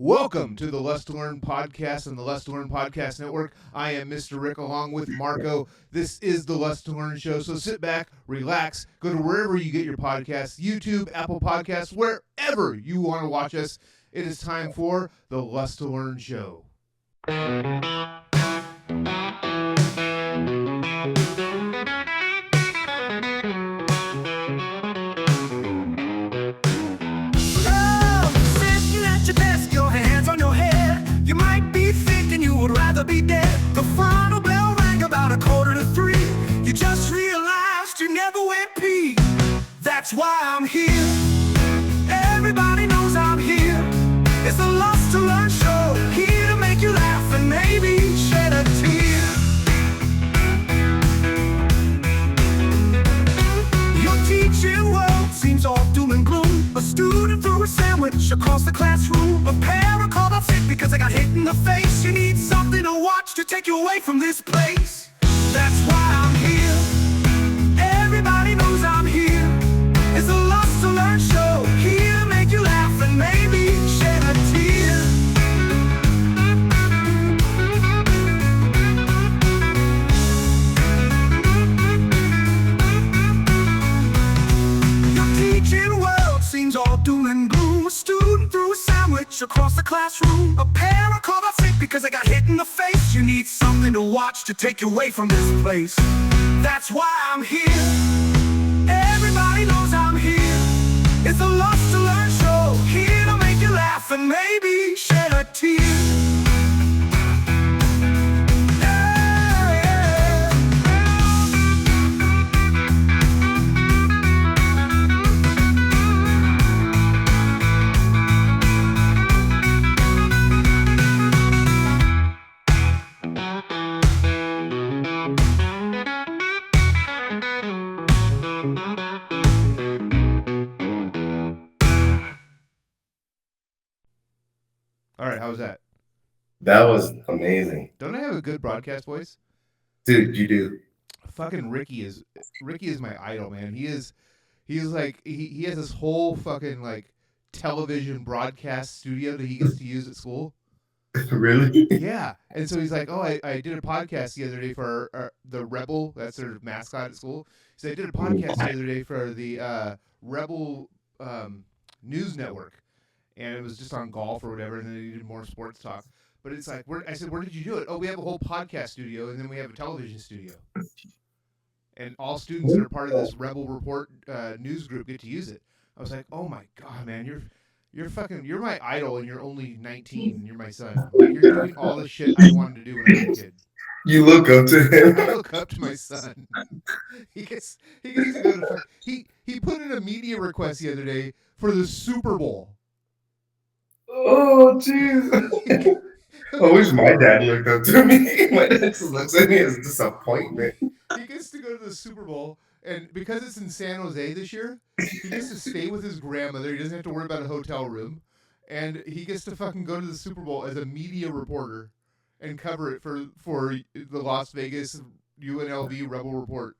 Welcome to the Lust2Learn podcast and the Lust2Learn podcast network. I am Mr. Rick along with Marco. This is the Lust2Learn show, so sit back, relax, go to wherever you get your podcasts, YouTube, Apple Podcasts, wherever you want to watch us. It is time for the Lust2Learn show. Be dead. The final bell rang about 2:45. You just realized you never went pee. That's why I'm here. Everybody knows I'm here. It's the Lust2Learn show, here to make you laugh and maybe shed a tear. Your teaching world seems all doom and gloom. A student threw a sandwich across the classroom. A parent called off sick because they got hit in the face. You need something to watch to take you away from this place. That's why I'm here. Everybody knows I'm here. It's the Lust2Learn show, here to make you laugh and maybe shed a tear. Your teaching world seems all doom and gloom. A student threw a sandwich across the classroom. A parent called off sick because they got hit in the face. You need something to watch to take you away from this place. That's why I'm here. Everybody knows I'm here. It's the Lust2Learn show, here to make you laugh and maybe shed a tear. All right, how was that? That was amazing. Don't I have a good broadcast voice? Dude, you do. Fucking Ricky is my idol, man. He has this whole fucking like television broadcast studio that he gets to use at school. Really? Yeah. And so he's like, oh, I did a podcast the other day for the Rebel, that's their mascot at school. He said, I did a podcast the other day for the Rebel News Network. And it was just on golf or whatever, and then he did more sports talk. But it's like, I said, where did you do it? Oh, we have a whole podcast studio, and then we have a television studio. And all students that are part of this Rebel Report news group get to use it. I was like, oh my God, man, you're my idol, and you're only 19, and you're my son. Like, you're doing all the shit I wanted to do when I was a kid. You look up to him. I look up to my son. He gets to go to he put in a media request the other day for the Super Bowl. Oh, jeez. I wish my dad looked up to me. My dad just looks at me as disappointment. He gets to go to the Super Bowl, and because it's in San Jose this year, he gets to stay with his grandmother. He doesn't have to worry about a hotel room, and he gets to fucking go to the Super Bowl as a media reporter and cover it for the Las Vegas UNLV Rebel Report.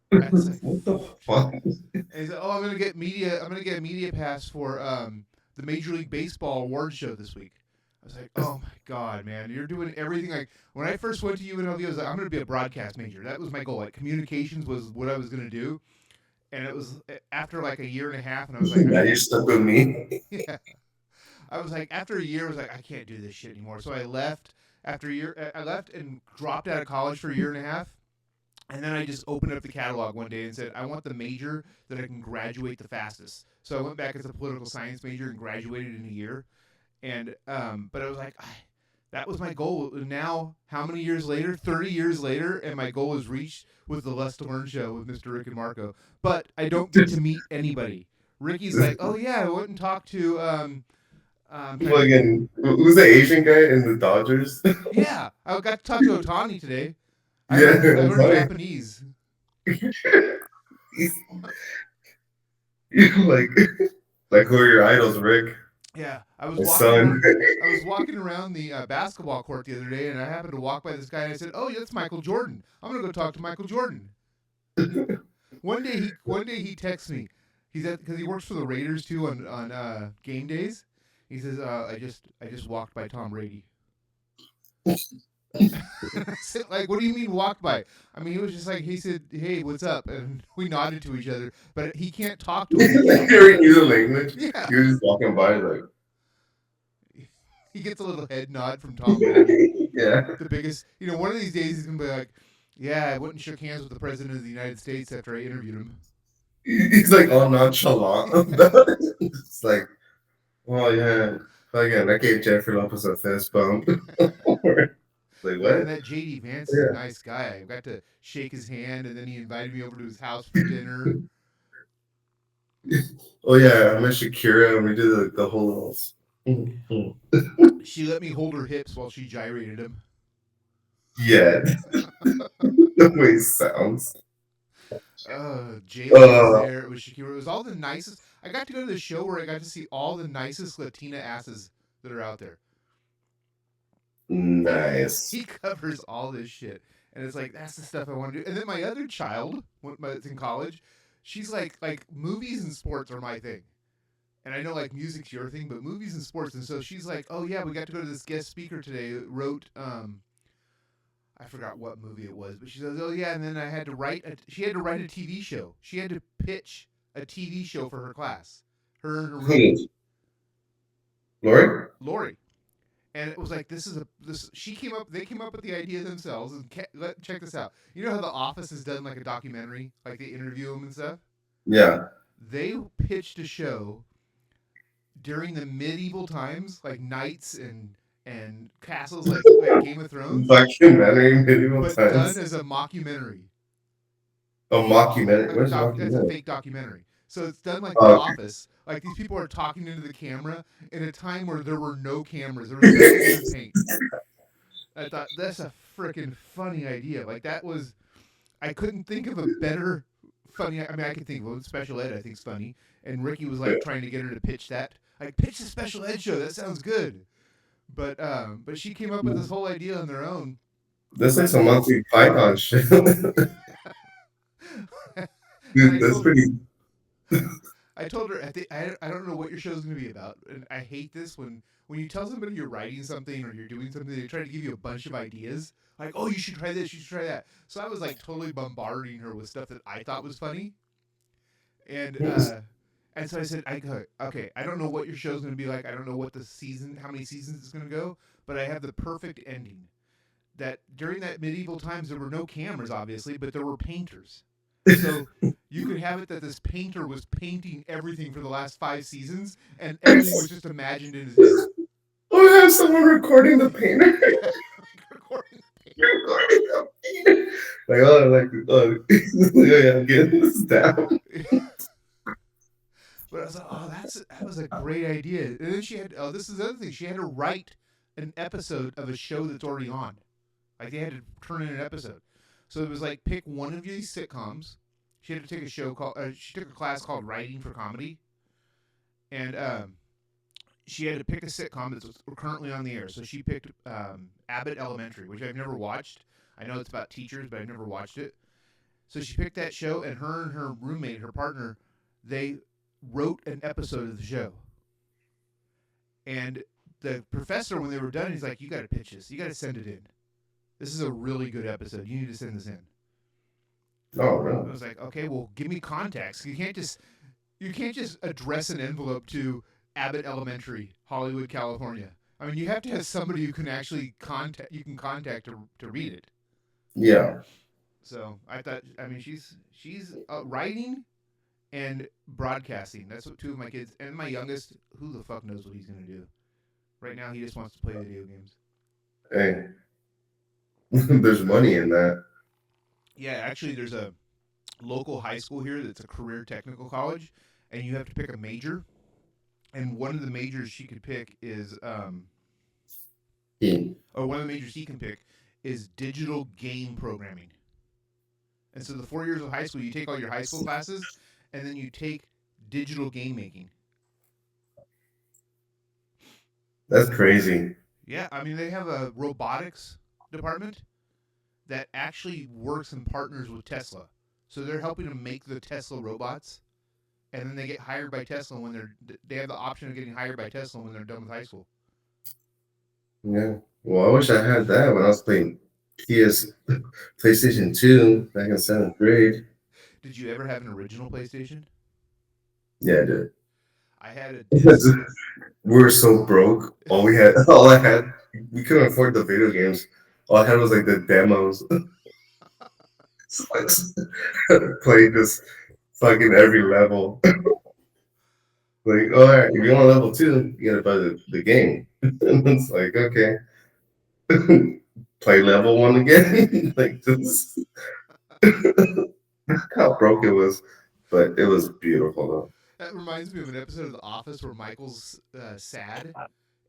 That's like, what the fuck? And he said, "Oh, I'm gonna get a media pass for the Major League Baseball award show this week." I was like, "Oh my God, man, you're doing everything." Like when I first went to UNLV, I was like, "I'm gonna be a broadcast major." That was my goal. Like communications was what I was gonna do, and it was after like a year and a half, and I was like, "Now you're stuck with me." Yeah, I was like, after a year, I was like, I can't do this shit anymore. So I left after a year. I left and dropped out of college for a year and a half. And then I just opened up the catalog one day and said, I want the major that I can graduate the fastest. So I went back as a political science major and graduated in a year. And but I was like, that was my goal. And now, how many years later? 30 years later, and my goal is reached with the Lust2Learn show with Mr. Rick and Marco. But I don't get to meet anybody. Ricky's like, oh yeah, I went and talked to who's the Asian guy in the Dodgers? Yeah, I got to talk to Otani today. I Yeah, learned Japanese. like who are your idols, Rick? Yeah, I was walking around the basketball court the other day, and I happened to walk by this guy, and I said, "Oh, yeah, that's Michael Jordan. I'm gonna go talk to Michael Jordan." One day he texts me. He's because he works for the Raiders too on game days, He says, I just walked by Tom Brady. I said, like, what do you mean walked by? I mean, he was just like, he said, hey, what's up? And we nodded to each other, but he can't talk to him. He already knew the language. Yeah. He was just walking by like. He gets a little head nod from Tom Brady. Yeah. The biggest, one of these days he's gonna be like, yeah, I went and shook hands with the president of the United States after I interviewed him. He's like all nonchalant about it. It's like, oh yeah, again, I gave Jeffrey Lopez a fist bump. Like what? And that JD Vance is a nice guy. I got to shake his hand, and then he invited me over to his house for dinner. Oh yeah, I met Shakira, and we did the whole. She let me hold her hips while she gyrated him. Yeah, the way it sounds. Jayla was there. It was Shakira. It was all the nicest. I got to go to the show where I got to see all the nicest Latina asses that are out there. Nice. He covers all this shit, and it's like that's the stuff I want to do. And then my other child, that's in college, she's like movies and sports are my thing, and I know like music's your thing, but movies and sports. And so she's like, oh yeah, we got to go to this guest speaker today that wrote I forgot what movie it was, but she says, oh yeah, and then I had to she had to write a TV show. She had to pitch a TV show for her class. Her and her roommate. Lori. And it was like, they came up with the idea themselves. And check this out. You know how The Office has done like a documentary, like they interview them and stuff? Yeah. They pitched a show during the medieval times, like knights and castles, like Game of Thrones. Documentary medieval times. But done as a mockumentary. A mockumentary? What is mockumentary? It's a fake documentary. So it's done like The Office. Like these people are talking into the camera in a time where there were no cameras. There was nothing to paint. I thought that's a freaking funny idea. Like that was, I couldn't think of a better funny. I mean, I could think of special ed. I think is funny. And Ricky was like trying to get her to pitch that. Like pitch the special ed show. That sounds good. But she came up with this whole idea on their own. This is a Monty Python shit. Dude, that's pretty. I told her, I don't know what your show's going to be about. And I hate this when you tell somebody you're writing something or you're doing something, they try to give you a bunch of ideas. Like, oh, you should try this, you should try that. So I was like totally bombarding her with stuff that I thought was funny. And so I said, okay, I don't know what your show's going to be like. I don't know how many seasons it's going to go. But I have the perfect ending. That during that medieval times, there were no cameras, obviously, but there were painters. So you could have it that this painter was painting everything for the last 5 seasons, and everything was just imagined in his head. Oh, I have someone recording the painter. Recording the painter. Yeah, I'm getting this down. But I was like, oh, that was a great idea. And then she had, this is the other thing, she had to write an episode of a show that's already on. Like they had to turn in an episode. So it was like, pick one of these sitcoms. She had to take she took a class called Writing for Comedy. And she had to pick a sitcom that's currently on the air. So she picked Abbott Elementary, which I've never watched. I know it's about teachers, but I've never watched it. So she picked that show, and her roommate, her partner, they wrote an episode of the show. And the professor, when they were done, he's like, you got to pitch this. You got to send it in. This is a really good episode. You need to send this in. Oh, really? I was like, okay, well, give me context. You can't just address an envelope to Abbott Elementary, Hollywood, California. I mean, you have to have somebody you can actually contact to read it. Yeah. So I thought, I mean, she's writing and broadcasting. That's what 2 of my kids, and my youngest, who the fuck knows what he's going to do. Right now, he just wants to play video games. Hey. There's money in that. Yeah, actually, there's a local high school here that's a career technical college, and you have to pick a major. And one of the majors she could pick is, or one of the majors he can pick is digital game programming. And so the 4 years of high school, you take all your high school classes, and then you take digital game making. That's crazy. Yeah, I mean, they have a robotics department that actually works and partners with Tesla. So they're helping to make the Tesla robots. and then they get hired by Tesla when they have the option of getting hired by Tesla when they're done with high school. Yeah. Well, I wish I had that when I was playing PS PlayStation 2 back in seventh grade. Did you ever have an original PlayStation? Yeah, I did. I had a disc. We were so broke. All I had, we couldn't afford the video games. All I had was like the demos. So I just played this fucking every level. Like, all right, if you want level two, you gotta buy the game. And it's like, okay, play level one again. Like, just how broke it was, but it was beautiful though. That reminds me of an episode of The Office where Michael's sad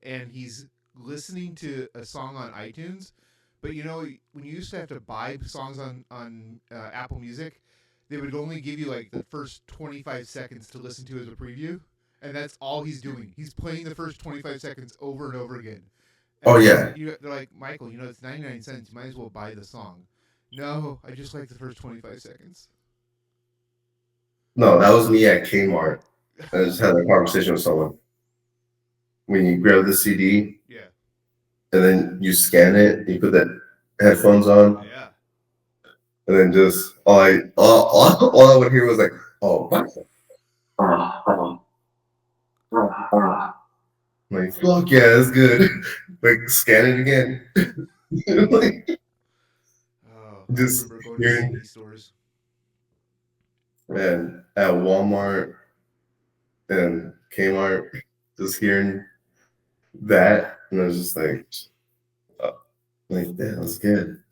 and he's listening to a song on iTunes. But you know, when you used to have to buy songs on Apple Music, they would only give you like the first 25 seconds to listen to as a preview, and that's all he's doing. He's playing the first 25 seconds over and over again. And Oh yeah, they're like, Michael, it's 99 cents. You might as well buy the song. No, I just like the first 25 seconds. no, that was me at Kmart. I just had a conversation with someone. When you grab the CD Yeah. and then you scan it, you put the headphones on, Yeah. and then just all I would hear was like, oh, I'm like fuck yeah, that's good. Like scan it again. Like Oh, I just remember going to hearing, CD stores. man, at Walmart and Kmart, just hearing that, and I was just uh, like that was good.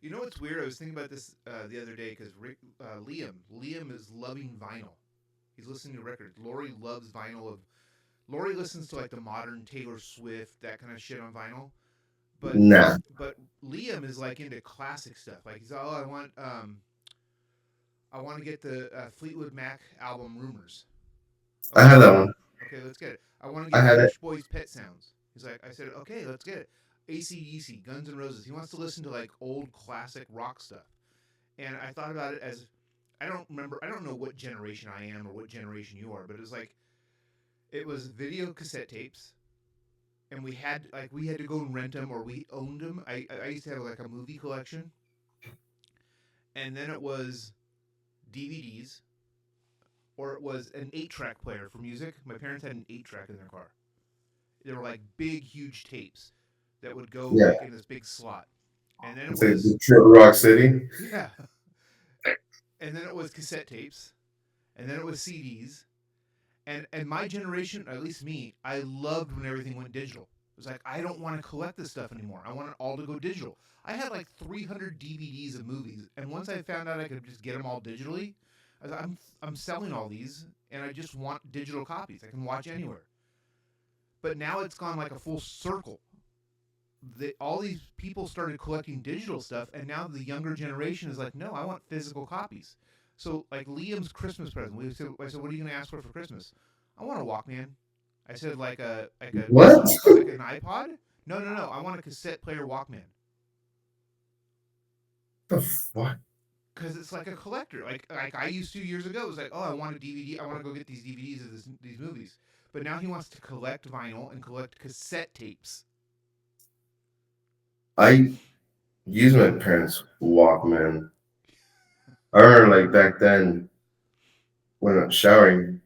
You know what's weird? I was thinking about this the other day because Liam is loving vinyl. He's listening to records. Lori loves vinyl. Lori listens to like the modern Taylor Swift, that kind of shit on vinyl. But Nah, but Liam is like into classic stuff. Like he's I want to get the Fleetwood Mac album Rumors. I Okay, had that one. okay, let's get it. I want to I get had it. French Boys Pet Sounds. He's like, I said, okay, let's get it. AC/DC, Guns N' Roses. He wants to listen to like old classic rock stuff. And I thought about it as I don't remember. I don't know what generation I am or what generation you are, but it was video cassette tapes, and we had to go and rent them or we owned them. I used to have like a movie collection, and then it was DVDs or it was an 8-track player for music. My parents had an 8-track in their car. They were like big, huge tapes that would go Yeah, like in this big slot, and then it it's like was Detroit Rock City. yeah, and then it was cassette tapes, and then it was CDs, and my generation, at least me, I loved when everything went digital. It was like I don't want to collect this stuff anymore. I want it all to go digital. I had like 300 DVDs of movies, and once I found out I could just get them all digitally, I was like, I'm selling all these, and I just want digital copies. I can watch anywhere. But now it's gone like a full circle. All these people started collecting digital stuff, and now the younger generation is like, no, I want physical copies. So like Liam's Christmas present, I said, what are you going to ask for Christmas? I want a Walkman. I said What? like an iPod. No, no, no. I want a cassette player Walkman The fuck? because it's like a collector. Like I used to years ago. It was like, oh, I want a DVD. I want to go get these DVDs of these movies. But now he wants to collect vinyl and collect cassette tapes. I used my parents' Walkman. I remember like back then when I was showering,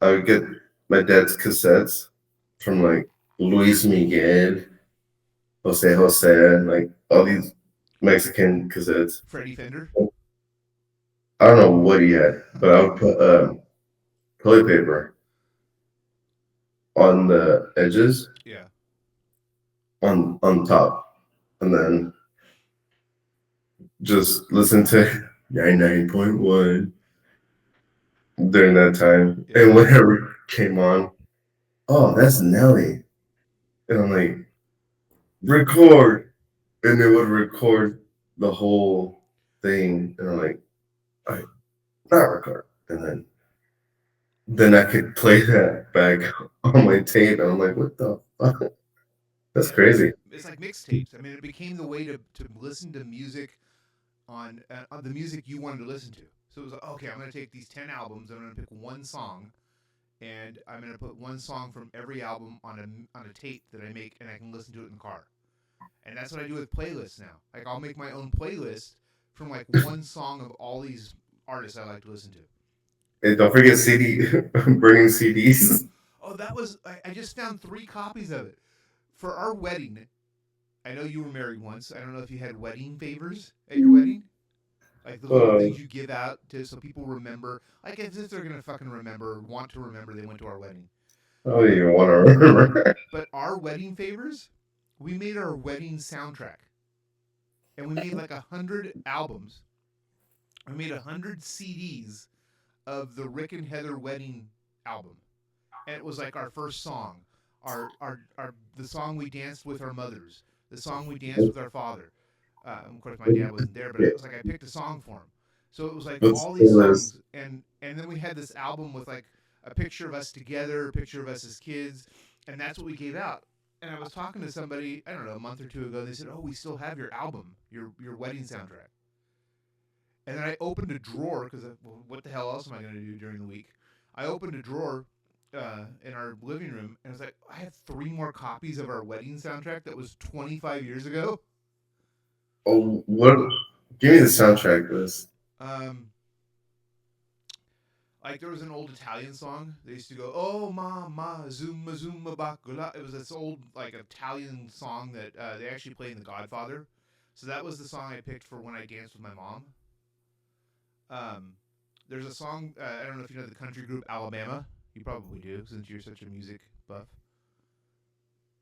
I would get my dad's cassettes from like Luis Miguel, Jose, like all these Mexican cassettes. Freddie Fender. I don't know what he had, but I would put toilet paper on the edges Yeah. on top, and then just listen to 99.1 during that time. Yeah. And whenever it came on, oh, that's Nelly. And I'm like, record. And it would record the whole thing. And I'm like, all right, not record. And then I could play that back on my tape. And I'm like, what the fuck? That's Yeah. crazy. It's like mixtapes. I mean, it became the way to listen to music on the music you wanted to listen to. So it was like, okay, I'm gonna take these 10 albums. I'm gonna pick one song, and I'm gonna put one song from every album on a tape that I make, and I can listen to it in the car. And that's what I do with playlists now. Like I'll make my own playlist from like one song of all these artists I like to listen to. And don't forget CD, burning CDs. Oh, that was I just found 3 copies of it for our wedding. I know you were married once. I don't know if you had wedding favors at your wedding, like the little Uh, things you give out to so people remember. Like if they're gonna fucking remember, want to remember, they went to our wedding. I don't even want to remember. But our wedding favors, we made our wedding soundtrack, and we made like 100 albums. We made 100 CDs of the Rick and Heather wedding album, and it was like our first song, our the song we danced with our mothers, the song we danced with our father. Of course, my dad wasn't there, but it was like I picked a song for him. So it was like But all these still is. songs, and then we had this album with like a picture of us together, a picture of us as kids, and that's what we gave out. And I was talking to somebody, I don't know, a month or two ago. They said, "Oh, we still have your album, your wedding soundtrack." And then I opened a drawer because well, what the hell else am I going to do during the week? I opened a drawer in our living room, and it's like I have 3 more copies of our wedding soundtrack that was 25 years ago. Oh, what? Give me the soundtrack to this. Um, like there was an old Italian song. They used to go, "Oh mama, zuma zuma bakula." It was this old like Italian song that they actually played in The Godfather. So that was the song I picked for when I danced with my mom. Um, there's a song. I don't know if you know the country group Alabama. You probably do, since you're such a music buff.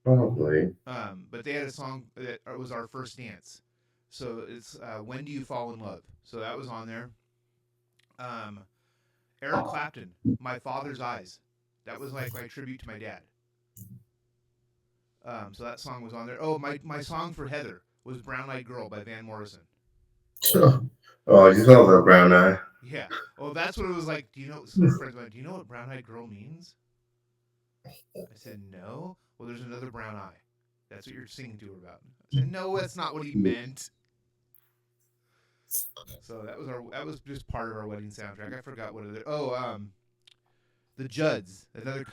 Probably. But they had a song that was our first dance. So it's "When Do You Fall in Love." So that was on there. Um, Eric Clapton, "My Father's Eyes." That was like my tribute to my dad. So that song was on there. Oh, my song for Heather was "Brown Eyed Girl" by Van Morrison. Oh, you saw the brown eye. Yeah. Oh, that's what it was like. Do you know? Some friends went, "Do you know what brown eyed girl means?" I said, "No." Well, there's another brown eye. That's what you're singing to her about. I said, "No, that's not what he meant." So that was just part of our wedding soundtrack. I forgot what it. Oh, the Judds. Another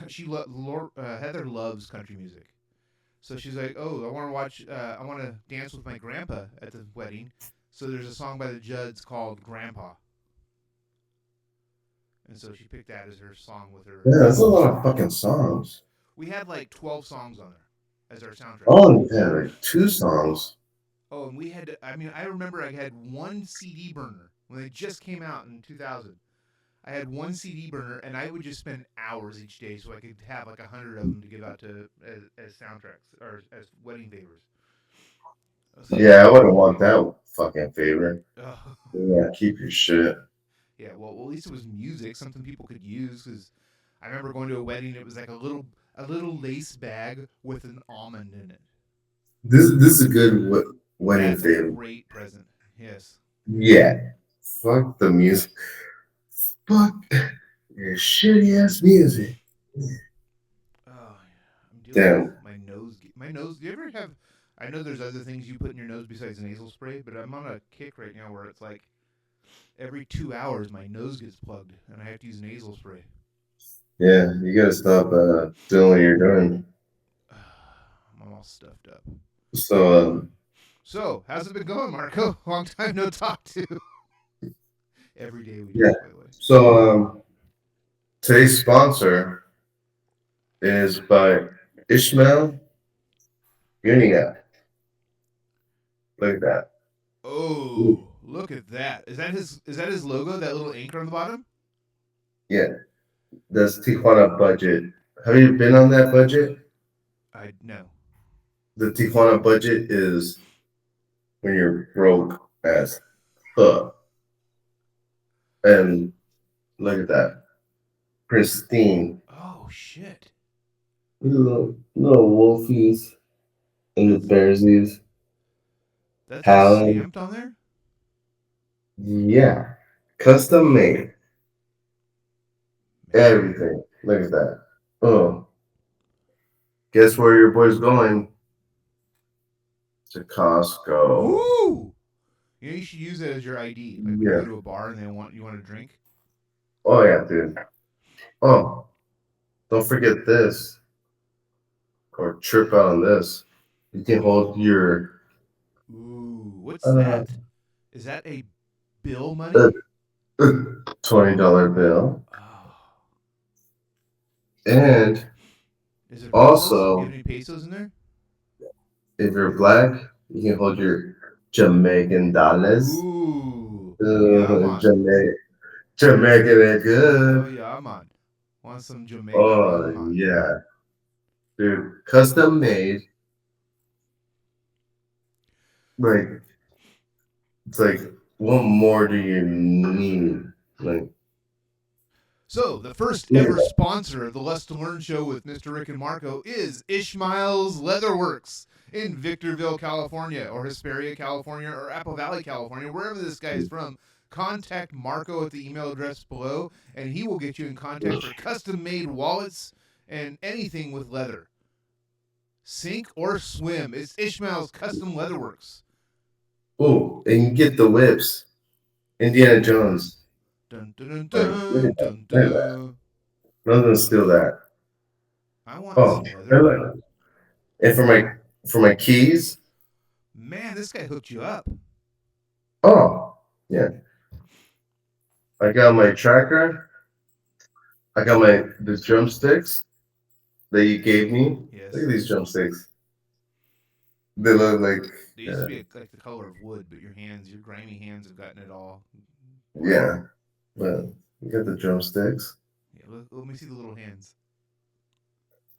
Heather loves country music. So she's like, "Oh, I want to watch. I want to dance with my grandpa at the wedding." So there's a song by the Judds called "Grandpa." And so she picked that as her song with her. Yeah, that's a lot of fucking songs. We had like 12 songs on there as our soundtrack. Oh, yeah, like 2 songs. Oh, and we had, I mean, I remember I had one CD burner when they just came out in 2000. I had one CD burner, and I would just spend hours each day so I could have like 100 of them to give out to as soundtracks or as wedding favors. Like, Yeah, I wouldn't want that fucking favor. oh. Yeah, keep your shit. Yeah, well, at least it was music, something people could use. Because I remember going to a wedding. It was like a little lace bag with an almond in it. This is a good wedding That's a favor. great present. Yes. Yeah. Fuck the music. Fuck your shitty ass music. Oh, I'm dealing Damn. with my nose. My nose. Do you ever have? I know there's other things you put in your nose besides nasal spray, but I'm on a kick right now where it's like every 2 hours my nose gets plugged and I have to use nasal spray. Yeah, you gotta stop doing what you're doing. I'm all stuffed up. So, So, how's it been going, Marco? Long time no talk to. Every day we do, yeah. by the way. So, today's sponsor is by Ishmael Uniga. Look at that. Oh, look at that. Is that his logo, that little anchor on the bottom? Yeah, that's Tijuana budget. Have you been on that budget? I no. The Tijuana budget is when you're broke as fuck. And look at that. Pristine. Oh shit. Little wolfies and the bearsies. That's Howling. stamped on there? Yeah. Custom made. Everything. Look at that. Oh. Guess where your boy's going? To Costco. Ooh. You should use it as your ID. Like when you go Yeah. to a bar and you want a drink. Oh yeah, dude. Oh, don't forget this or trip out on this. You can hold your Ooh, what's uh, that? Is that a bill uh, money? $20 bill, Oh, and is it pesos? You have also any pesos in there? if you're black, you can hold your Jamaican dollars. Ooh, yeah, man. Jamaican and Oh, good. yeah, man. Want some Jamaican Oh rum, man? yeah, dude, custom made. Like it's like, what more do you need? Like, So, the first look at ever that. sponsor of the Lust2Learn show with Mr. Rick and Marco is Ishmael's Leatherworks in Victorville, California, or Hesperia, California, or Apple Valley, California, wherever this guy is from. Contact Marco at the email address below, and he will get you in contact for custom made wallets and anything with leather. Sink or swim. It's Ishmael's Custom Leatherworks. Oh, and you get the whips. Indiana Jones. Dun dun dun Like, look dun at that. dun Look at that. dun. Nothing steal that. I want Oh, some I leather. like that. And for my keys. Man, this guy hooked you up. Oh, yeah. I got my tracker. I got the drumsticks that you gave me. Yes. Look at these drumsticks. They look like They used to be like the color of wood, but your grimy hands have gotten it all. yeah. But you got the drumsticks. Yeah, let me see the little hands.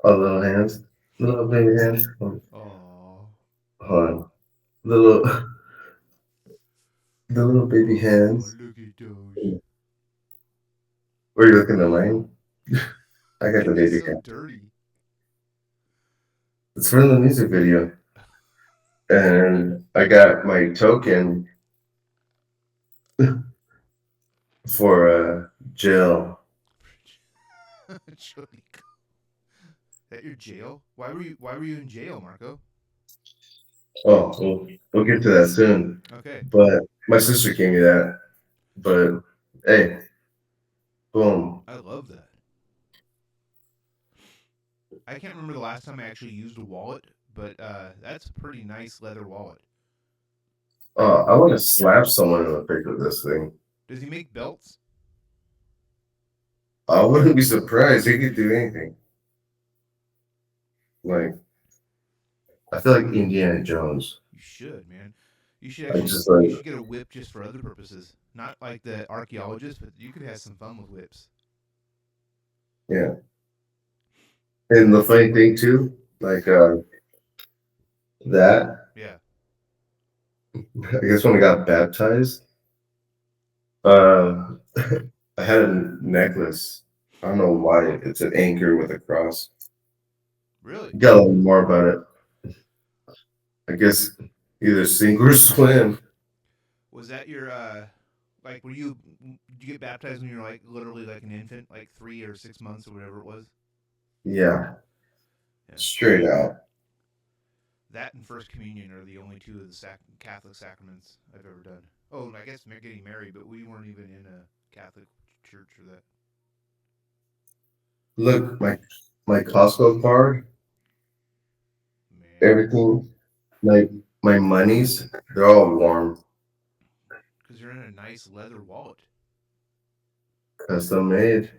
Oh, little hands. Little baby hands. Oh, Hold on. The little the little baby oh, hands. look at those. Where are you looking at mine? I got the It is baby so hand. dirty. It's from the music video. And I got my token for jail. At your jail? Why were you in jail, Marco? Oh, we'll get to that soon. Okay. But my sister gave me that. But hey, boom. I love that. I can't remember the last time I actually used a wallet, but that's a pretty nice leather wallet. I want to slap someone in the face with this thing. Does he make belts? I wouldn't be surprised. He could do anything. Like, I feel like Indiana Jones. You should, man. You should I actually just like, you should get a whip just for other purposes. Not like the archaeologist, but you could have some fun with whips. yeah. And the funny thing too, like that. Yeah. I guess when I got baptized, uh, I had a necklace. I don't know why. It's an anchor with a cross. Really? Got a little more about it. I guess either sink or swim. Was that your like did you get baptized when you were like literally like an infant, like 3 or 6 months or whatever it was? Yeah, Yeah. straight out. That and First Communion are the only two of the Catholic sacraments I've ever done. Oh, and I guess getting married, but we weren't even in a Catholic church for that. Look, my Costco card, Man, everything, like my monies, they're all warm, because you're in a nice leather wallet. custom made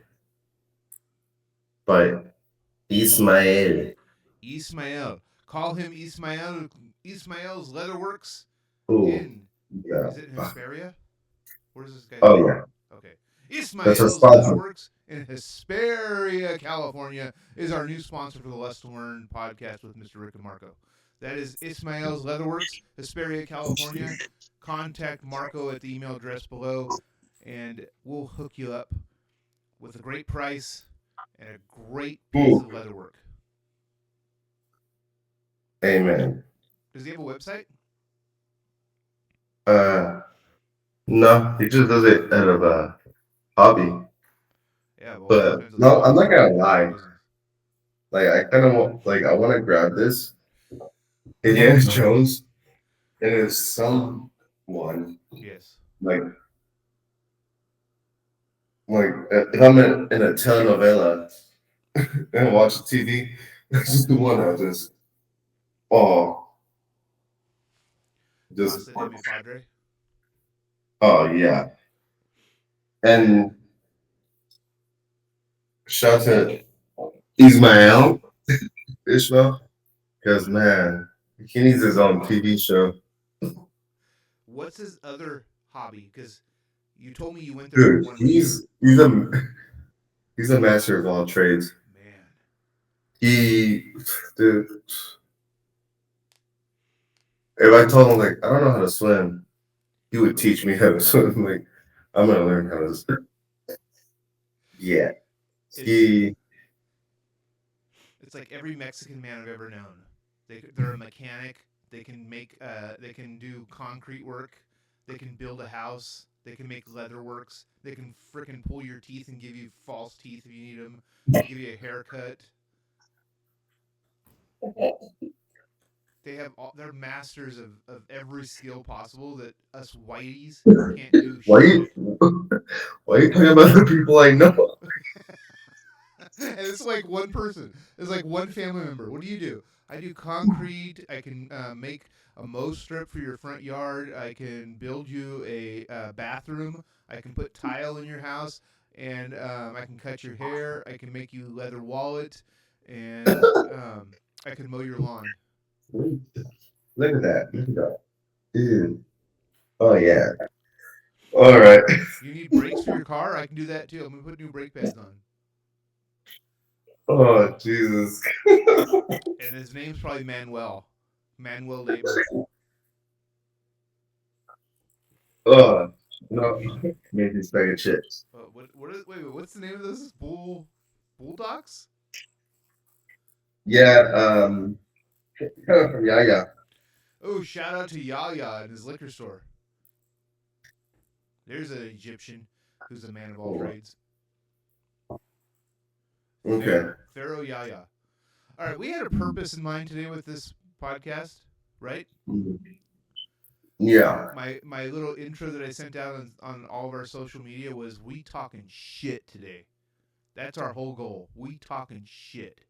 by Ismael. Ismael, call him Ismael. Ismael's Leatherworks Oh, in. yeah. Is it in Hesperia? Where's this guy? Oh yeah, Okay. that's our Ismael's sponsor. Leatherworks in Hesperia, California, is our new sponsor for the Lust2Learn podcast with Mr. Rick and Marco. That is Ismael's Leatherworks, Hesperia, California. Contact Marco at the email address below, and we'll hook you up with a great price and a great piece of leatherwork. Amen. Does he have a website? No, he just does it out of hobby. Yeah, well, But sometimes no, I'm hobbies not gonna are lie. business. Like I kind of want, like I want to grab this Indiana Jones, and it's some one. Yes. Like if I'm in a telenovela and watch TV, that's just the one I just oh just Casa de mi padre. oh yeah. And shout to Ismael Ishmael because man, he needs his own TV show. What's his other hobby? Because you told me you went there for Dude, 1 week. he's a master of all trades. Man, He dude, if I told him like I don't know how to swim, he would teach me how to swim. Like I'm gonna learn how to swim. Yeah. it's He it's like every Mexican man I've ever known. They're a mechanic. They can make they can do concrete work. They can build a house. They can make leather works. They can frickin' pull your teeth and give you false teeth if you need them. They give you a haircut. They're masters of every skill possible that us whiteys can't do why shit. you why are you talking about the people I know? And it's like one person. It's like one family member. What do you do? I do concrete. I can make a mow strip for your front yard. I can build you a bathroom. I can put tile in your house, and I can cut your hair. I can make you leather wallet, and I can mow your lawn. Look at that. Look at that. Dude. Oh yeah. All right. You need brakes for your car? I can do that too. I'm gonna put new brake pads on. Oh Jesus. And his name's probably Manuel. Manuel Labor. Oh no. Made these bag of chips. What's the name of this? Bulldogs? Yeah, yeah, yeah. Oh, shout out to Yaya and his liquor store. There's an Egyptian who's a man of all trades. Okay. Pharaoh Yaya. All right, we had a purpose in mind today with this podcast, right? Yeah. My little intro that I sent out on all of our social media was we talking shit today. That's our whole goal. We talking shit.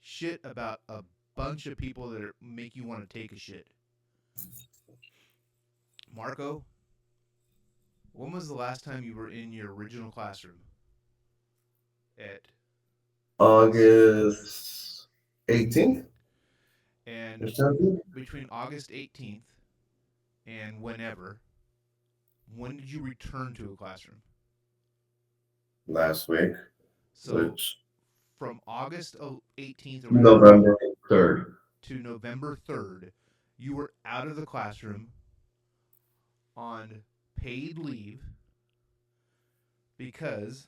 Shit about a bunch of people that make you want to take a shit. Marco, when was the last time you were in your original classroom? At August 18th? and between August 18th and whenever, when did you return to a classroom? Last week, So which from August 18th or whatever November 3rd. to November 3rd, you were out of the classroom on paid leave because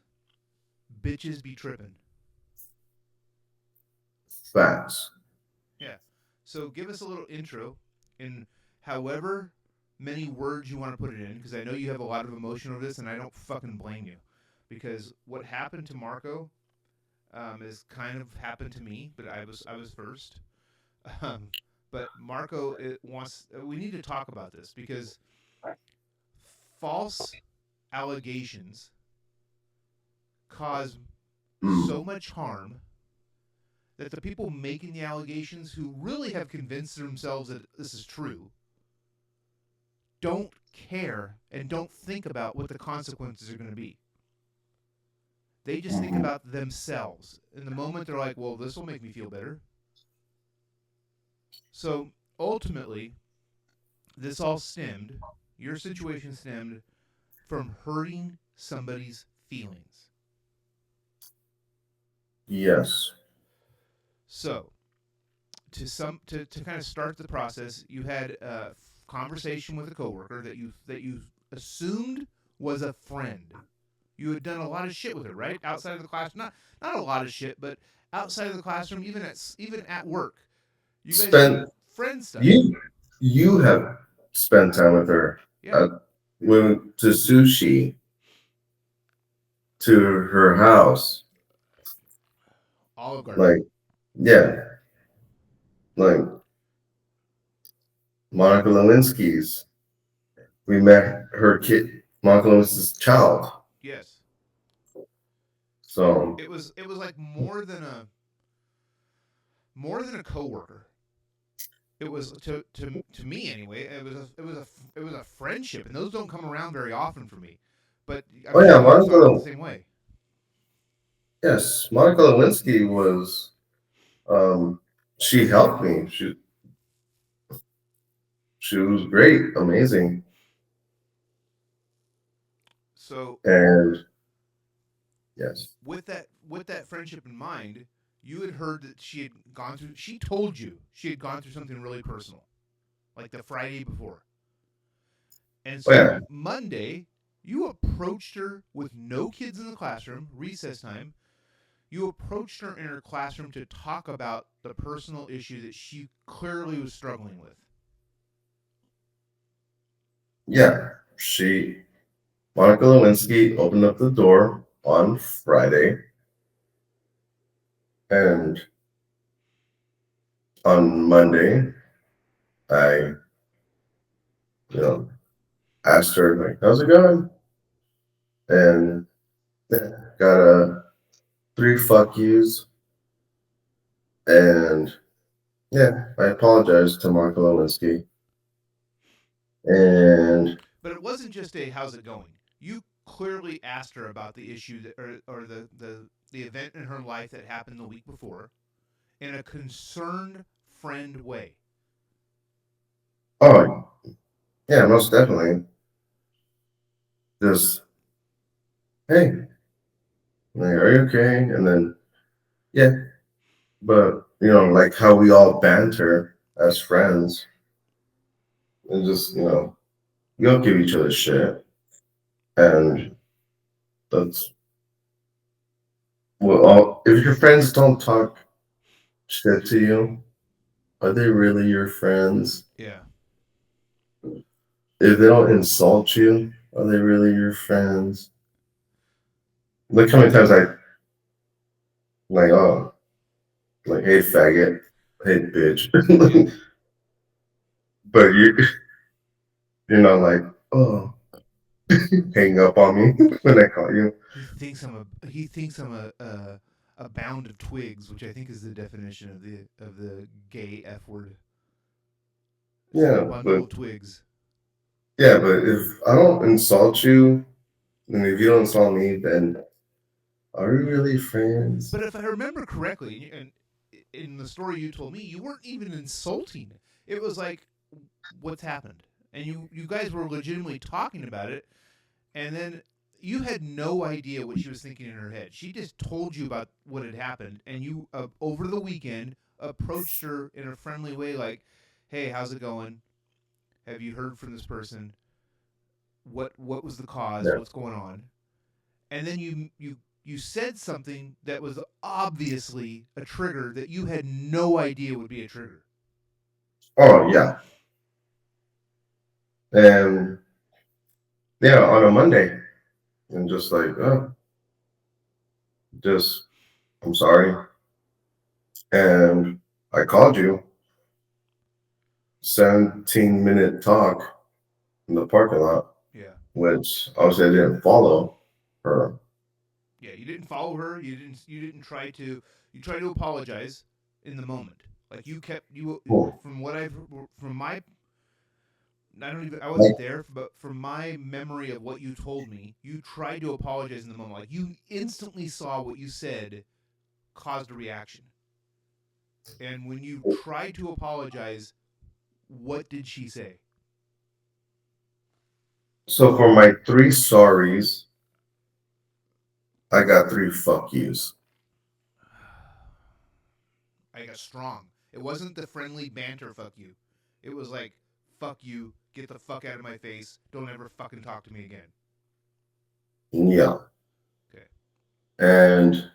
bitches be tripping. Facts. Yeah. So give us a little intro in however many words you want to put it in, because I know you have a lot of emotion over this, and I don't fucking blame you. Because what happened to Marco is kind of happened to me, but I was first. But Marco wants. We need to talk about this because false allegations cause so much harm that the people making the allegations, who really have convinced themselves that this is true, don't care and don't think about what the consequences are going to be. They just think about themselves. In the moment, they're like, well, this will make me feel better. So ultimately, this all stemmed, your situation stemmed from hurting somebody's feelings. Yes. So, to kind of start the process, you had a conversation with a coworker that you assumed was a friend. You had done a lot of shit with her, right? Outside of the classroom, not a lot of shit, but outside of the classroom, even at work, you guys did friend stuff. You have spent time with her. Yeah. We went to sushi, to her house. Olive Garden. Like, yeah. Like Monica Lewinsky's. we met her kid, Monica Lewis's child. Yes. So It was like more than a coworker. It was to me anyway. It was a friendship, and those don't come around very often for me. But I'm oh yeah, sure you thought it the same way. Yes, Monica Lewinsky was um she helped me. She was great, amazing. So And yes. with that friendship in mind, you had heard that she had gone through. She told you she had gone through something really personal, like the Friday before. And Oh so yeah. Monday, you approached her with no kids in the classroom, recess time. You approached her in her classroom to talk about the personal issue that she clearly was struggling with. Yeah. She Monica Lewinsky opened up the door on Friday, and on Monday I, you know, asked her like, how's it going? And yeah, got a three fuck yous. And yeah, I apologized to Monica Lewinsky. And But it wasn't just a how's it going. You clearly asked her about the issue that, or the event in her life that happened the week before in a concerned friend way. oh yeah, most definitely. Just hey, like, are you okay? And then yeah, but like how we all banter as friends and just we all give each other shit, and that's well. If your friends don't talk shit to you, are they really your friends? Yeah. If they don't insult you, are they really your friends? Look how many times I like, oh, like, hey faggot, hey bitch, Yeah. but you're not like, oh, hang up on me when I call you. He thinks I'm a bound of twigs, which I think is the definition of the gay F word. It's like a Yeah, bundle but of twigs. if I don't insult you, and if you don't insult me, then are we really friends? But if I remember correctly, and in the story you told me, you weren't even insulting. It was like, what's happened? And you guys were legitimately talking about it, and then you had no idea what she was thinking in her head. She just told you about what had happened, and you over the weekend approached her in a friendly way, like, "Hey, how's it going? Have you heard from this person? What was the cause? Yeah. What's going on?" And then you said something that was obviously a trigger that you had no idea would be a trigger. Oh yeah, and yeah, on a Monday, and just like, oh, just I'm sorry, and I called you. 17-minute talk in the parking lot, Yeah. which obviously I didn't follow her. Yeah, you didn't follow her. You didn't try to apologize in the moment. Like you kept you Oh, from what I've from my I wasn't like, there, but from my memory of what you told me, you tried to apologize in the moment. Like you instantly saw what you said caused a reaction. And when you tried to apologize, what did she say? so for my three sorries, I got three fuck yous. I got strong. It wasn't the friendly banter fuck you. It was like, fuck you, get the fuck out of my face, don't ever fucking talk to me again. Yeah, Okay. and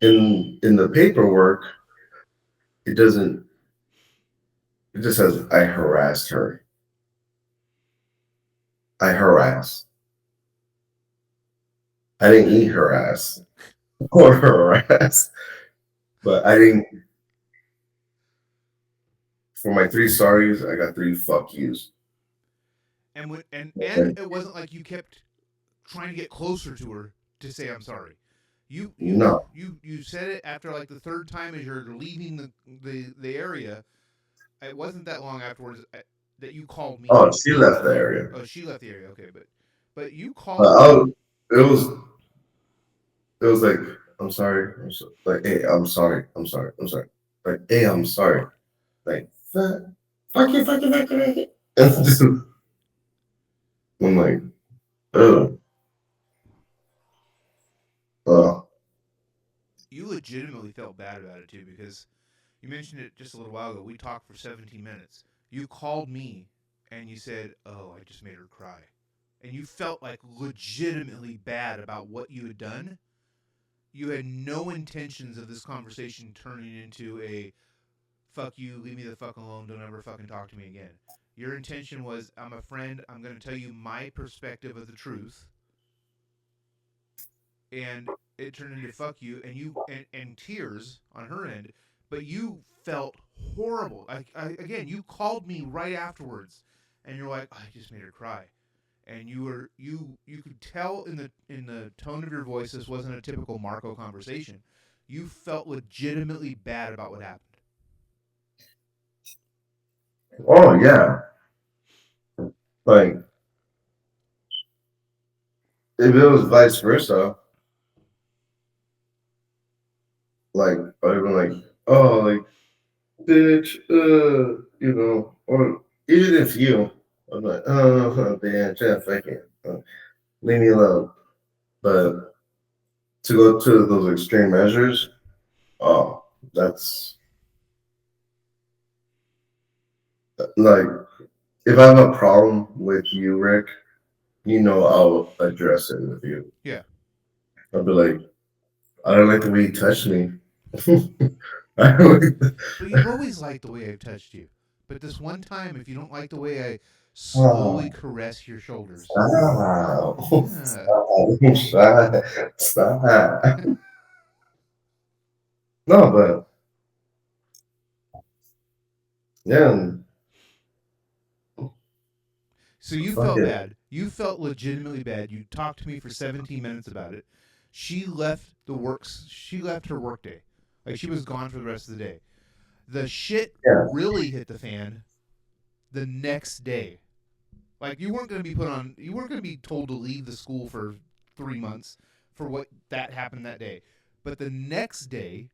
in the paperwork, it doesn't. It just says I harassed her. I harassed. I didn't eat her ass or harass, but I didn't. For my three sorries, I got three fuck yous. And it wasn't like you kept trying to get closer to her to say I'm sorry. No. You said it after like the third time as you're leaving the area. It wasn't that long afterwards that you called me. Oh, she left the area. Oh, she left the area. Okay, but you But called me. it was like, I'm sorry. Like, hey, I'm sorry. I'm sorry. I'm sorry. Like, hey, I'm sorry. Like, fuck you, fuck you, fuck you, fuck you. And just, I'm like, oh, oh, You legitimately felt bad about it too because you mentioned it just a little while ago. We talked for 17 minutes. You called me and you said, "Oh, I just made her cry," and you felt like legitimately bad about what you had done. You had no intentions of this conversation turning into a "fuck you, leave me the fuck alone, don't ever fucking talk to me again." Your intention was, "I'm a friend. I'm going to tell you my perspective of the truth," and it turned into "fuck you," and tears on her end. But you felt horrible. Again, you called me right afterwards, and you're like, "I just made her cry," and you could tell in the tone of your voice this wasn't a typical Marco conversation. You felt legitimately bad about what happened. oh yeah. Like, if it was vice versa, like, I'd been like, oh, like, bitch, or even if you, I'm like, oh, damn, Jeff, I can't, leave me alone. But to go to those extreme measures, oh, that's like, if I have a problem with you, Rick, I'll address it with you. Yeah. I'll be like, I don't like the way you touch me. I don't like But you've always liked the way I've touched you. But this one time, if you don't like the way I slowly oh, caress your shoulders, stop. yeah. Stop. Stop. No, but yeah, So you fuck felt it. bad. You felt legitimately bad. You talked to me for 17 minutes about it. She left the works. She left her work day. Like she was gone for the rest of the day. The shit Yeah. really hit the fan the next day. Like you weren't going to be put on. You weren't going to be told to leave the school for 3 months for what that happened that day. But the next day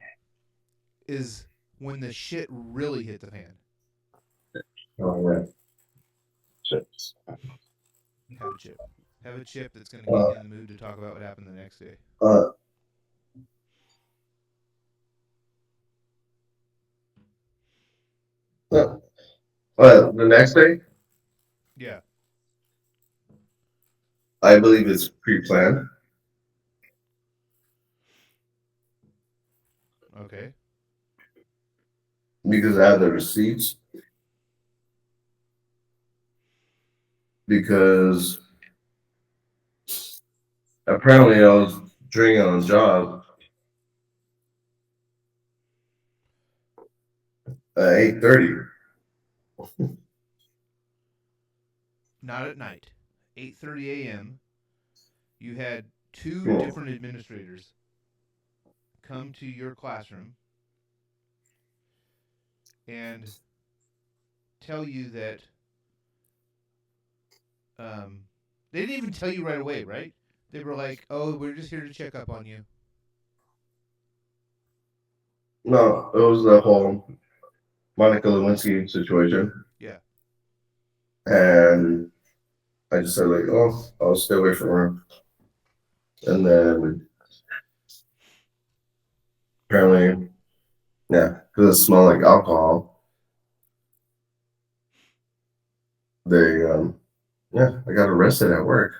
is when the shit really hit the fan. Oh, yeah. Chips. Have a chip. Have a chip that's going to get Uh, you in the mood to talk about what happened the next day. uh, uh, the next day, Yeah. I believe it's pre-planned Okay. because I have the receipts. Because apparently I was drinking on the job at 8:30. Not at night. 8:30 a.m. You had two Hmm. different administrators come to your classroom and tell you that they didn't even tell you right away, right? They were like, "Oh, we're just here to check up on you." No, it was the whole Monica Lewinsky situation, Yeah. and I just said like, oh, I'll stay away from her. And then apparently, yeah, because it smelled like alcohol. They, yeah, I got arrested at work.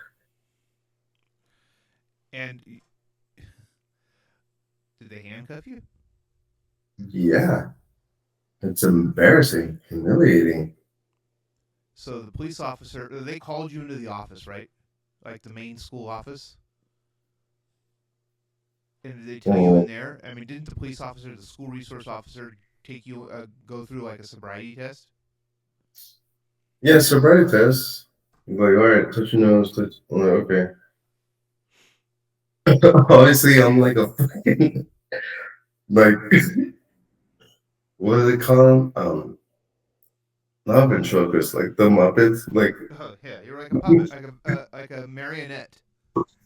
And did they handcuff you? Yeah, it's embarrassing, humiliating. So the police officer, they called you into the office, right? Like the main school office. And did they tell you in Oh, there? I mean, didn't the police officer, the school resource officer, take you go through like a sobriety test? yeah, sobriety test. He's like, all right, touch your nose. Touch. I'm like, okay. Obviously, I'm like a fucking like what do they call them? Not ventriloquist, like the Muppets, like Oh yeah, you're like a puppet, like a marionette.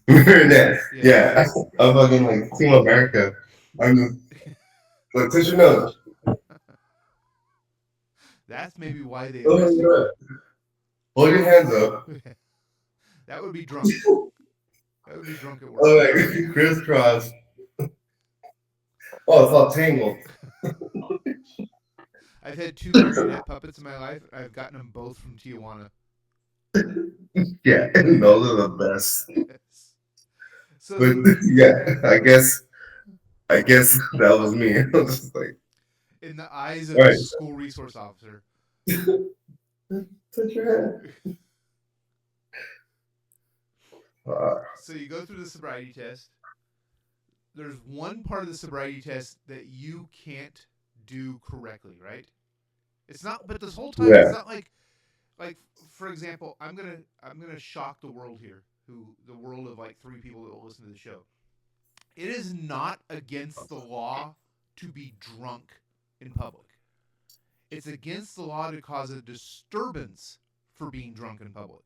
marionette. Yeah, Yeah, I'm fucking like Team America. I'm just like touch your nose. that's maybe why they Oh my arrested you. god. Hold your hands up. That would be drunk. That would be drunk at work. Oh, like crisscross. Oh, it's all tangled. I've had two marionette puppets in my life. I've gotten them both from Tijuana. Yeah, and those are the best. Yes. So But yeah, I guess that was me. I was just like, in the eyes all of the right, school resource officer, touch your hand. Uh, so you go through the sobriety test. There's one part of the sobriety test that you can't do correctly, right? It's not, but this whole time it's yeah. not like for example, I'm gonna shock the world here, who the world of like three people that will listen to the show. It is not against the law to be drunk in public. It's against the law to cause a disturbance for being drunk in public.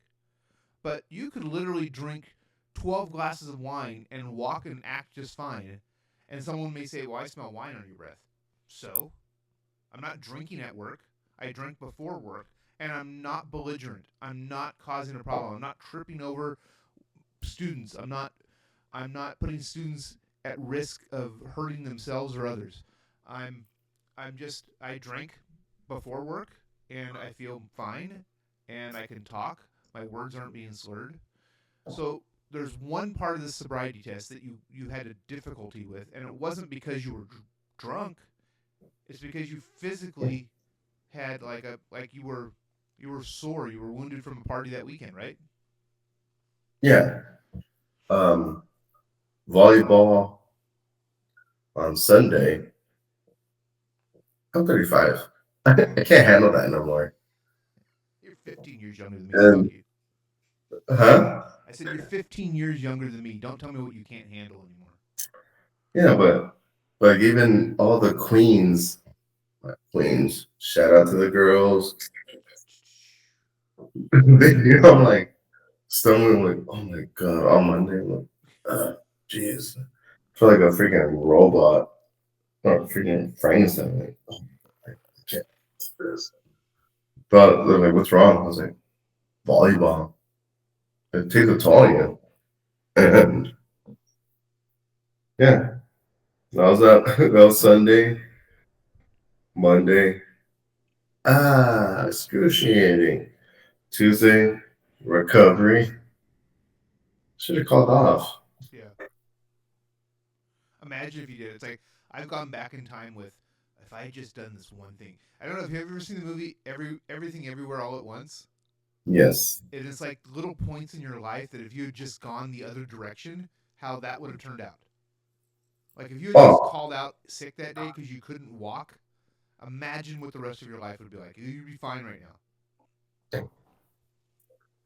But you could literally drink 12 glasses of wine and walk and act just fine. And someone may say, well, I smell wine on your breath. So, I'm not drinking at work. I drink before work. And I'm not belligerent. I'm not causing a problem. I'm not tripping over students. I'm not putting students at risk of hurting themselves or others. I'm I drank before work and I feel fine and I can talk. My words aren't being slurred. So there's one part of the sobriety test that you had a difficulty with, and it wasn't because you were drunk. It's because you physically had like you were sore. You were wounded from a party that weekend, right? Yeah. Um, volleyball on Sunday. I'm 35. I can't handle that no more. You're 15 years younger than me. Fuck And you. huh? I said you're 15 years younger than me. Don't tell me what you can't handle anymore. Yeah, but like even all the queens. Shout out to the girls. I'm like stumbling like, oh my god, on Monday, I'm like, jeez, I feel like a freaking robot or a freaking Frankenstein. Like, oh, I can't do this. But they're like, what's wrong? I was like, volleyball. It takes a toll on you. And yeah, that was that. That was Sunday, Monday. Excruciating. Tuesday, recovery. Should have called off. Yeah. Imagine if you did. It's like I've gone back in time with if I had just done this one thing. I don't know if you've ever seen the movie Everything Everywhere All at Once. Yes. And it's like little points in your life that if you had just gone the other direction, how that would have turned out. Like if you had just Oh, called out sick that day because you couldn't walk, imagine what the rest of your life would be like. You'd be fine right now.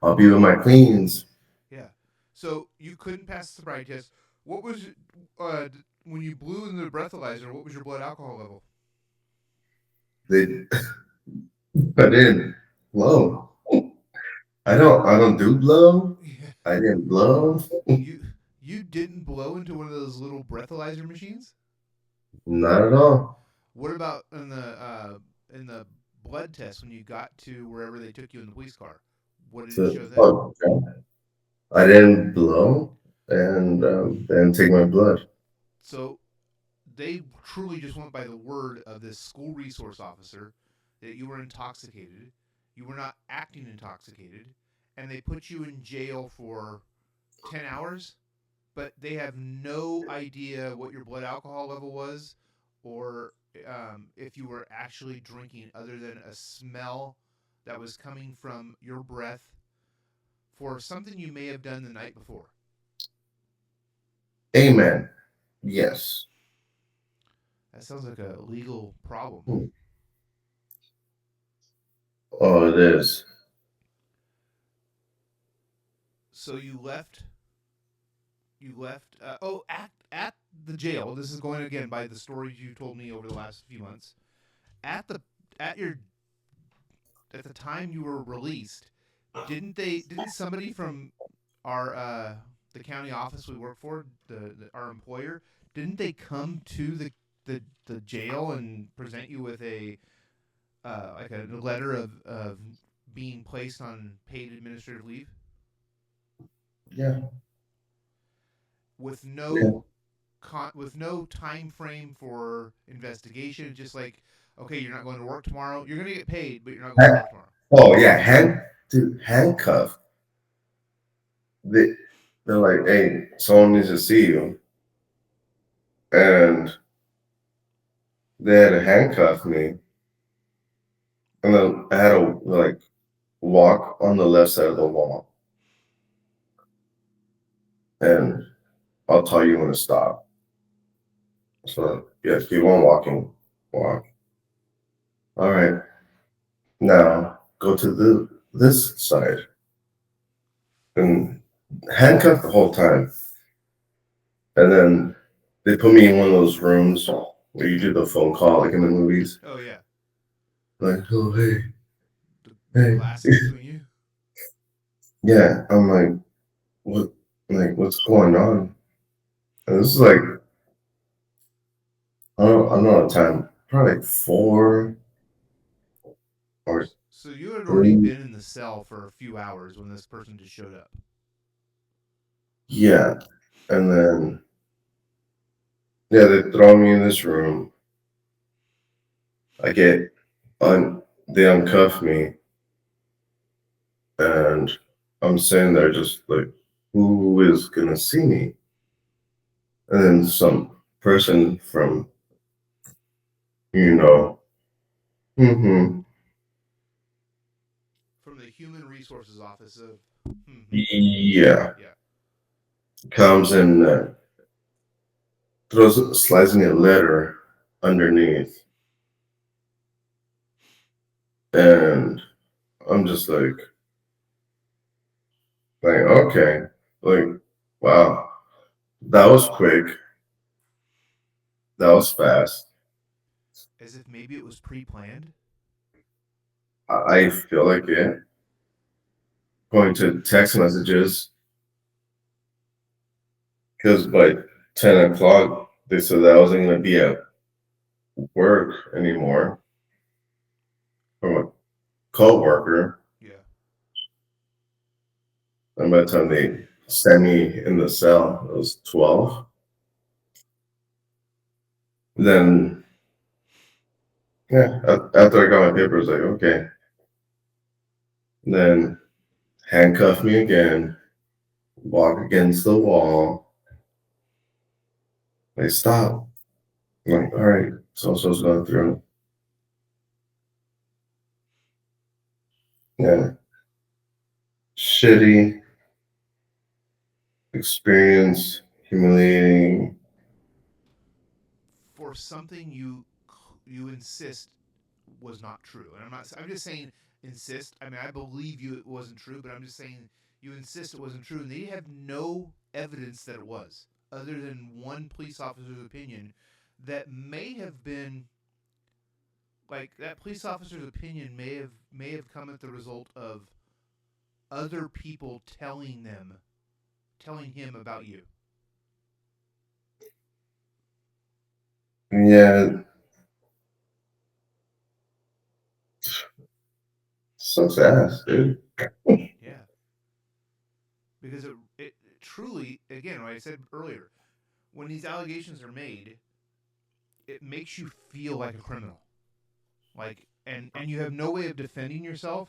I'll be with my queens. Yeah. So you couldn't pass the sobriety test. What was when you blew in the breathalyzer? What was your blood alcohol level? They, I didn't blow. I don't do blow. Yeah. I didn't blow. You you didn't blow into one of those little breathalyzer machines? Not at all. What about in the blood test when you got to wherever they took you in the police car? What did it So, show then? oh, okay. I didn't blow and they didn't take my blood. So they truly just went by the word of this school resource officer that you were intoxicated. You were not acting intoxicated, and they put you in jail for 10 hours, but they have no idea what your blood alcohol level was or if you were actually drinking other than a smell that was coming from your breath for something you may have done the night before. Amen. Yes. That sounds like a legal problem. Hmm. Oh, it is. So you left. You left. At the jail. This is going again by the stories you told me over the last few months. At the at your at the time you were released, didn't somebody from our the county office we work for, our employer, didn't they come to the jail and present you with a like a letter of being placed on paid administrative leave Yeah. with Yeah. with no time frame for investigation, just like, okay, you're not going to work tomorrow. You're going to get paid, but you're not going to Ha- work tomorrow. Oh yeah, handcuff. They, they're like, hey, someone needs to see you, and they had to handcuff me, and then I had to like walk on the left side of the wall, and I'll tell you when to stop. So yeah, keep on walking, walk. All right, now go to this side and handcuffed the whole time, and then they put me in one of those rooms where you do the phone call like in the movies. Oh yeah, Like, oh hey, the hey, glass in between you. yeah. I'm like, what? Like, what's going on? And this is like, I don't know the time, probably like 4 or So you had already 3. been in the cell for a few hours when this person just showed up. Yeah, and then yeah, they throw me in this room. I get they uncuff me, and I'm sitting there just like, who is gonna see me? And then some person from, you know, mm-hmm, From the human resources office of yeah, yeah. comes and slides me a letter underneath, and I'm just like okay, like wow, that was quick, that was fast. As if maybe it was pre-planned. I feel like it. Going to text messages because by 10 o'clock they said that I wasn't going to be at work anymore from a co-worker, Yeah. and by the time they sent me in the cell, it was 12. Then yeah, after I got my papers, like okay, then handcuff me again, walk against the wall. They stop. I'm like, all right, so-and-so's going through. Yeah, shitty experience, humiliating. For something you insist was not true. And I'm just saying insist. I mean, I believe you it wasn't true, but I'm just saying you insist it wasn't true, and they have no evidence that it was, other than one police officer's opinion that may have been like that police officer's opinion may have come at the result of other people telling him about you. Yeah, sucks ass, dude. Yeah. Because it truly, again, like I said earlier, when these allegations are made, it makes you feel like a criminal. Like, and you have no way of defending yourself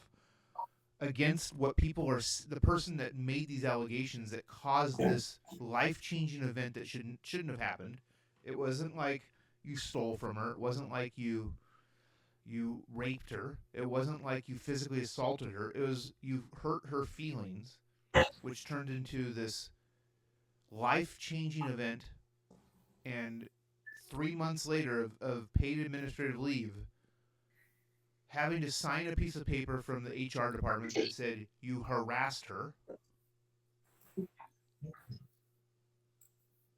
against what people are, the person that made these allegations that caused this life-changing event that shouldn't have happened. It wasn't like you stole from her. It wasn't like you raped her. It wasn't like you physically assaulted her. It was you hurt her feelings, which turned into this life-changing event. And 3 months later of paid administrative leave, having to sign a piece of paper from the HR department that said you harassed her,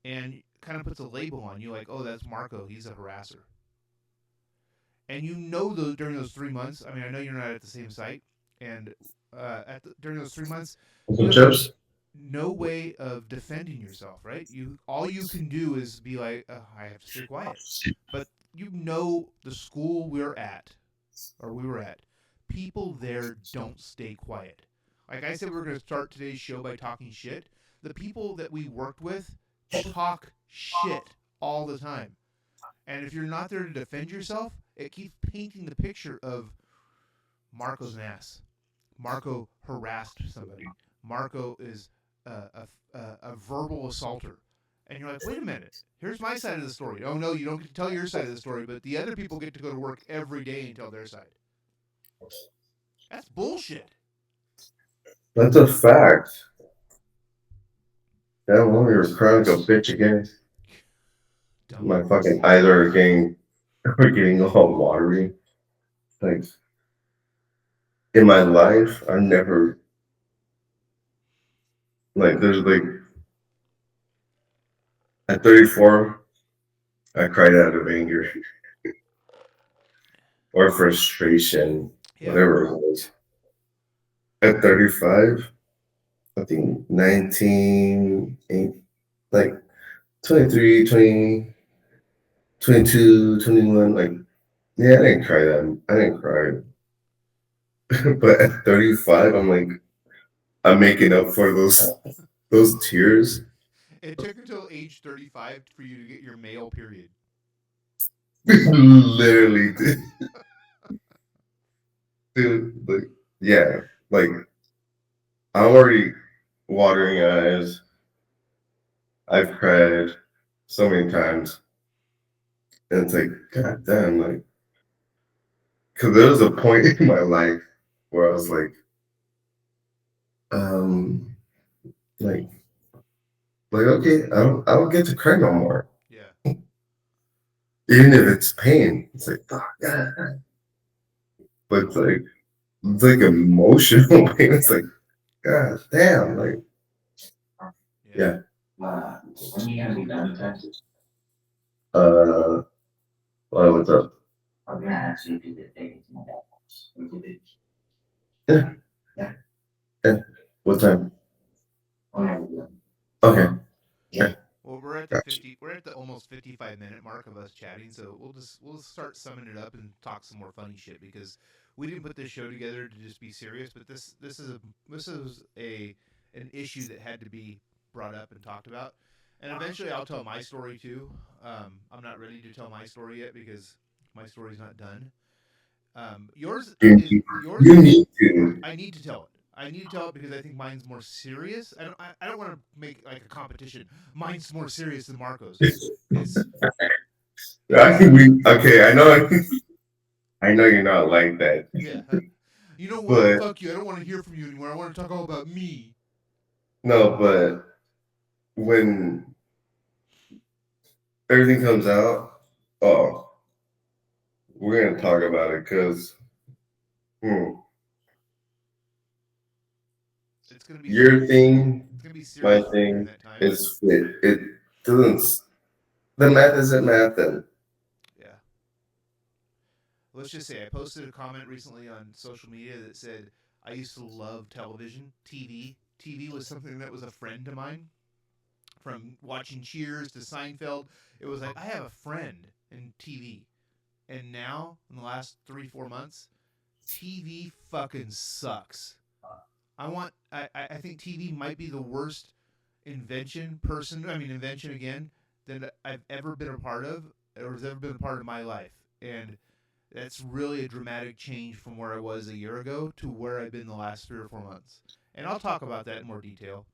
and kind of puts a label on you like, oh, that's Marco. He's a harasser. And you know those during those 3 months. I mean, I know you're not at the same site, and during those 3 months, you Some have chips. no way of defending yourself, right? You all you can do is be like, I have to stay quiet. But you know the school we were at, people there don't stay quiet. Like I said, we were going to start today's show by talking shit. The people that we worked with talk shit all the time. And if you're not there to defend yourself, it keeps painting the picture of Marco's an ass. Marco harassed somebody. Marco is a verbal assaulter. And you're like, wait a minute. Here's my side of the story. Oh, no, you don't get to tell your side of the story, but the other people get to go to work every day and tell their side. That's bullshit. That's a fact. That one we were crying like a bitch again. Dumb. My fucking eyes are getting all watery. Like in my life, I never like there's like at 34, I cried out of anger or frustration, Yeah. whatever it was. At 35, I think 19, like 23, 20, 22, 21, like, yeah, I didn't cry that. I didn't cry. But at 35, I'm like, I'm making up for those tears. It took until age 35 for you to get your male period. Literally, dude, like, yeah, like, I'm already watering eyes. I've cried so many times. And it's like, God damn, like, because there was a point in my life where I was um, like, okay, I don't get to cry no more. Yeah. Even if it's pain, it's like, oh, God. But it's like emotional pain. It's like, God damn, like, yeah. When you gonna be done with Texas? Well, what's up? I'm gonna ask you if you did take it to my dad's. Yeah. Yeah. Yeah. What time? Okay. Yeah. Well, we're at the almost 55-minute mark of us chatting, so we'll start summing it up and talk some more funny shit because we didn't put this show together to just be serious, but this is a an issue that had to be brought up and talked about. And eventually I'll tell my story too. I'm not ready to tell my story yet because my story's not done. Yours You is need to. I need to tell it. I need to tell it because I think mine's more serious. I don't want to make like a competition. Mine's more serious than Marco's. It's Okay, I know you're not like that. yeah. You know what? But Fuck you. I don't want to hear from you anymore. I want to talk all about me. no, but when everything comes out, oh, we're gonna talk about it because It's gonna be your serious. thing, It's gonna be my serious during thing that time. is fit. It doesn't. The math isn't math, then. Yeah. Let's just say I posted a comment recently on social media that said I used to love television, TV. TV was something that was a friend of mine. From watching Cheers to Seinfeld, it was like I have a friend in TV. And now, in the last 3-4 months, TV fucking sucks. I think TV might be the worst invention again, that I've ever been a part of, or has ever been a part of my life. And that's really a dramatic change from where I was a year ago to where I've been the last 3 or 4 months. And I'll talk about that in more detail.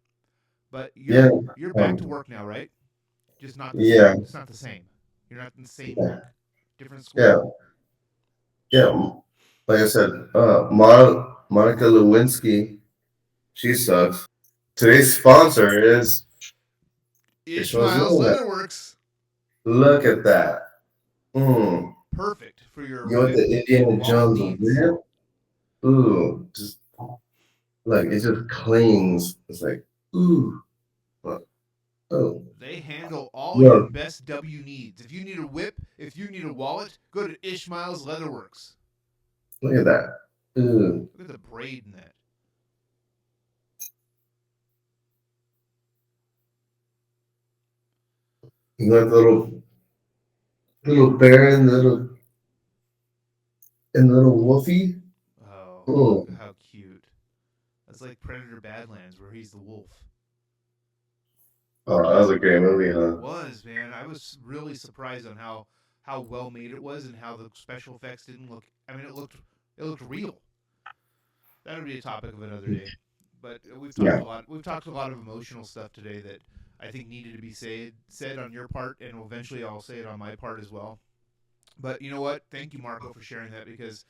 But Yeah. you're back to work now, right? Just not the Yeah. same. It's not the same. You're not in the same work. Different school. Yeah. Yeah. Like I said, Monica Lewinsky, she sucks. Today's sponsor is Ishmael's Leatherworks. Look at that. Perfect for your You want the Indiana Jones needs. rib? Ooh, just like it just clings. It's like ooh, Oh, They handle all your yeah. best W needs. If you need a whip, if you need a wallet, go to Ishmael's Leatherworks. Look at that. Ugh. Look at the braid in that. You got the little bear and the little wolfie. Oh, Oh, how cute. That's like Predator Badlands where he's the wolf. oh, that was a great movie, It huh? was, man. I was really surprised on how well made it was and how the special effects didn't look. I mean, it looked real. That would be a topic of another day. But we've talked Yeah. a lot. We've talked a lot of emotional stuff today that I think needed to be said on your part, and eventually I'll say it on my part as well. But you know what? Thank you, Marco, for sharing that because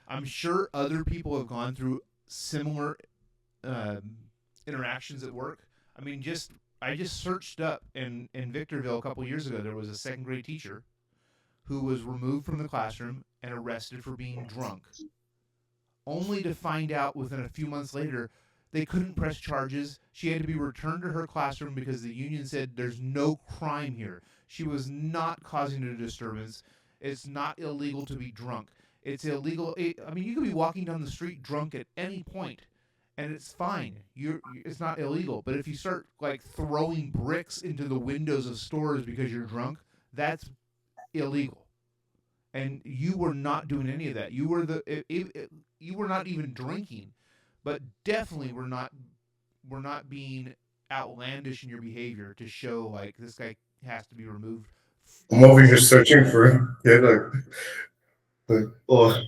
I'm sure other people have gone through similar um, interactions at work. I mean, I just searched up in Victorville a couple years ago. There was a second grade teacher who was removed from the classroom and arrested for being drunk, only to find out within a few months later they couldn't press charges. She had to be returned to her classroom because the union said there's no crime here. She was not causing a disturbance. It's not illegal to be drunk. It's illegal. I mean, you could be walking down the street drunk at any point, and it's fine. It's not illegal. But if you start like throwing bricks into the windows of stores because you're drunk, that's illegal. And you were not doing any of that. You were not even drinking, but definitely were not being outlandish in your behavior to show like this guy has to be removed. I'm over here searching for oh,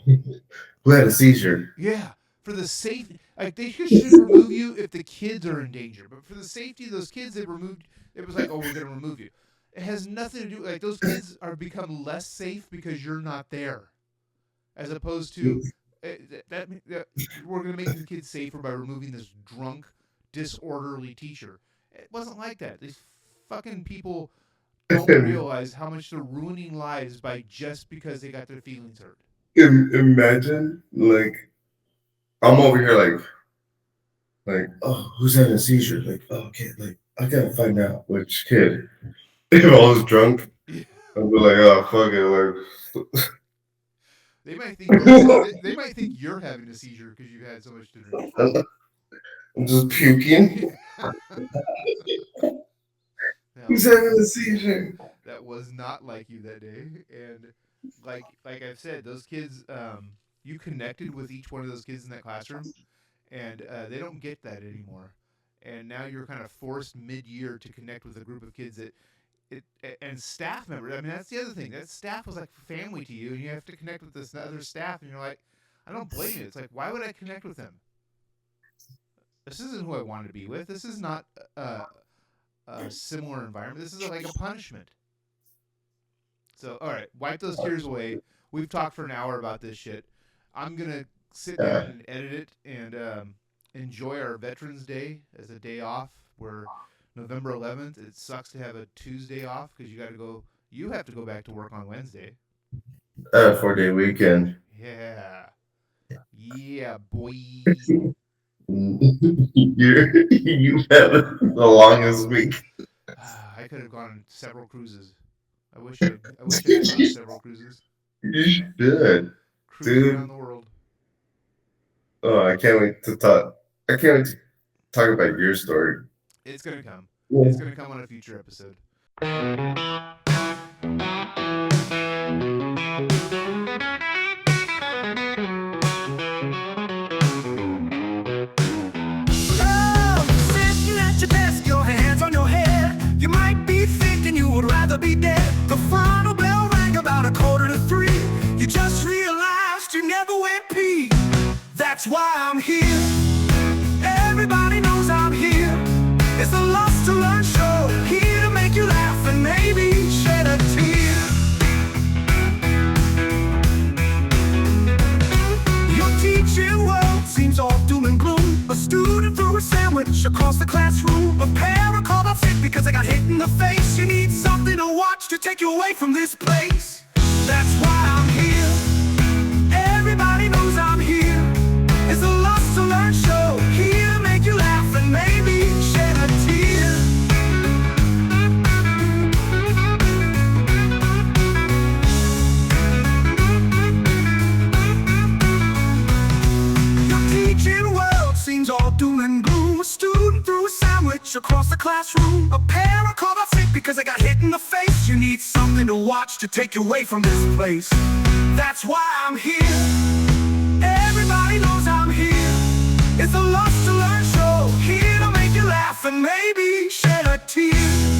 who had a seizure? Yeah, for the safety, like they should remove you if the kids are in danger, but for the safety of those kids, they removed. It was like, oh, we're gonna remove you. It has nothing to do. Like those kids are become less safe because you're not there, as opposed to that we're gonna make the kids safer by removing this drunk, disorderly teacher. It wasn't like that. These fucking people don't realize how much they're ruining lives by just because they got their feelings hurt. Imagine, like, I'm over here, oh, who's having a seizure? Like, oh, okay, like, I gotta find out which kid. If I was drunk, Yeah. I'd be like, oh, fuck it, They might think they might think you're having a seizure because you've had so much to drink. like, I'm just puking. Who's having a seizure? That was not like you that day, and like I've said, those kids, you connected with each one of those kids in that classroom, and they don't get that anymore. And now you're kind of forced mid-year to connect with a group of kids that and staff members. I mean, that's the other thing. That staff was like family to you, and you have to connect with this other staff, and you're like, I don't blame you. It's like, why would I connect with them? This isn't who I wanted to be with. This is not a similar environment. This is like a punishment. So, all right, wipe those tears away. We've talked for an hour about this shit. I'm gonna sit down and edit it and enjoy our Veterans Day as a day off. We're November 11th. It sucks to have a Tuesday off because you got to go. You have to go back to work on Wednesday. 4-day weekend. Yeah, yeah, boy. You had the longest week. I could have gone on several cruises. I wish I had gone on several cruises. You should, Cruising dude. around the world. Oh, I can't wait to talk. I can't wait to talk about your story. It's gonna come. Yeah. It's gonna come on a future episode. Oh, sitting at your desk, your hands on your head. You might be thinking you would rather be dead. The final bell rang about 2:45. You just realized you never went pee. That's why I'm here. Everybody knows I'm here. It's the Lust2Learn show, here to make you laugh and maybe shed a tear. Your teaching world seems all doom and gloom. A student threw a sandwich across the classroom. A parent called out sick because they got hit in the face. You need something to watch to take you away from this place. That's why I'm here. Everybody knows I'm here. It's the Lust2Learn show, here to make you laugh and maybe shed a tear. across the classroom. A parent called out sick because I got hit in the face. You need something to watch to take you away from this place. That's why I'm here. Everybody knows I'm here. It's the Lust2Learn show, here to make you laugh and maybe shed a tear.